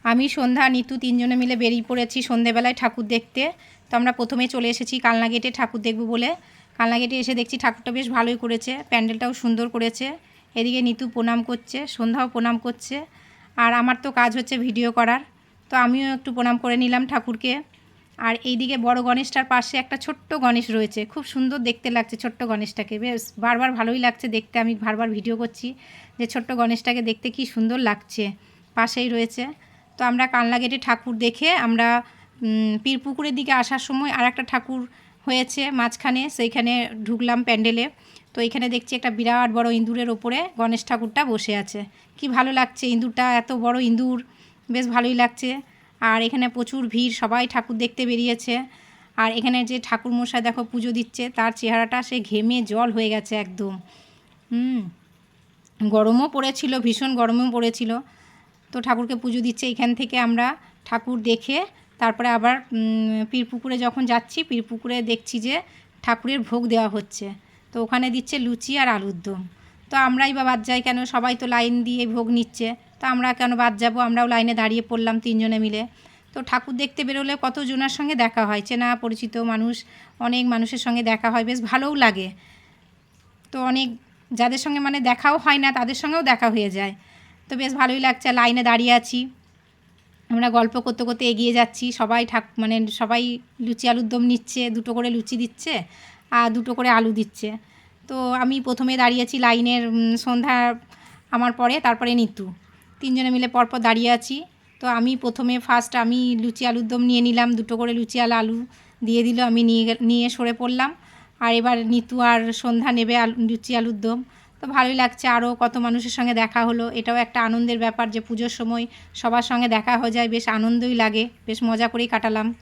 আমি সন্ধ্যা নিতু তিনজনে মিলে বেরিয়ে পড়েছি সন্ধেবেলায় ঠাকুর দেখতে। তো আমরা প্রথমে চলে এসেছি কালনা গেটে ঠাকুর দেখব বলে। কালনা গেটে এসে দেখছি ঠাকুরটা বেশ ভালোই করেছে, প্যান্ডেলটাও সুন্দর করেছে। এদিকে নিতু প্রণাম করছে, সন্ধ্যাও প্রণাম করছে। আর আমার তো কাজ হচ্ছে ভিডিও করার, তো আমিও একটু প্রণাম করে নিলাম ঠাকুরকে। আর এইদিকে বড় গণেশটার পাশে একটা ছোট্ট গণেশ রয়েছে, খুব সুন্দর দেখতে লাগছে ছোট্ট গণেশটাকে, বেশ বারবার ভালোই লাগছে দেখতে। আমি বারবার ভিডিও করছি যে ছোট্ট গণেশটাকে দেখতে কি সুন্দর লাগছে, পাশেই রয়েছে। তো আমরা কালনা গেটে ঠাকুর দেখে আমরা পীরপুকুরের দিকে আসার সময় আর একটা ঠাকুর হয়েছে মাঝখানে, সেইখানে ঢুকলাম প্যান্ডেলে। তো এখানে দেখছি একটা বিরাট বড় ইঁদুরের ওপরে গণেশ ঠাকুরটা বসে আছে, কি ভালো লাগছে ইঁদুরটা, এত বড় ইঁদুর, বেশ ভালোই লাগছে। আর এখানে প্রচুর ভিড়, সবাই ঠাকুর দেখতে বেরিয়েছে। আর এখানে যে ঠাকুরমশাই দেখো পুজো দিচ্ছে, তার চেহারাটা সে ঘেমে জল হয়ে গেছে একদম। গরমও পড়েছিল, ভীষণ গরমও পড়েছিল। তো ঠাকুরকে পুজো দিচ্ছে। এখান থেকে আমরা ঠাকুর দেখে তারপরে আবার পীরপুকুরে যখন যাচ্ছি, পীরপুকুরে দেখছি যে ঠাকুরের ভোগ দেওয়া হচ্ছে। তো ওখানে দিচ্ছে লুচি আর আলুর দম। তো আমরাই বা বাদ যাই কেন, সবাই তো লাইন দিয়ে ভোগ নিচ্ছে, তো আমরা কেন বাদ যাবো, আমরাও লাইনে দাঁড়িয়ে পড়লাম তিনজনে মিলে। তো ঠাকুর দেখতে বেরোলে কত জনের সঙ্গে দেখা হয়, চেনা পরিচিত মানুষ, অনেক মানুষের সঙ্গে দেখা হয়, বেশ ভালোও লাগে। তো অনেক যাদের সঙ্গে মানে দেখাও হয় না তাদের সঙ্গেও দেখা হয়ে যায়, তো বেশ ভালোই লাগছে। লাইনে দাঁড়িয়ে আছি, আমরা গল্প করতে করতে এগিয়ে যাচ্ছি। সবাই সবাই লুচি আলুর দম নিচ্ছে, দুটো করে লুচি দিচ্ছে আর দুটো করে আলু দিচ্ছে। তো আমি প্রথমে দাঁড়িয়েছি লাইনের, সন্ধ্যা আমার পরে, তারপরে নিতু, তিনজনে মিলে পরপর দাঁড়িয়ে আছি। তো আমি প্রথমে ফার্স্ট আমি লুচি আলুর দম নিয়ে নিলাম, দুটো করে লুচি আর আলু দিয়ে দিল, আমি নিয়ে সরে পড়লাম। আর এবার নিতু আর সন্ধ্যা নেবে লুচি আলুর দম। তো ভালোই লাগছে, আরও কত মানুষের সঙ্গে দেখা হলো, এটাও একটা আনন্দের ব্যাপার যে পুজোর সময় সবার সঙ্গে দেখা হয়ে যায়, বেশ আনন্দই লাগে, বেশ মজা করেই কাটালাম।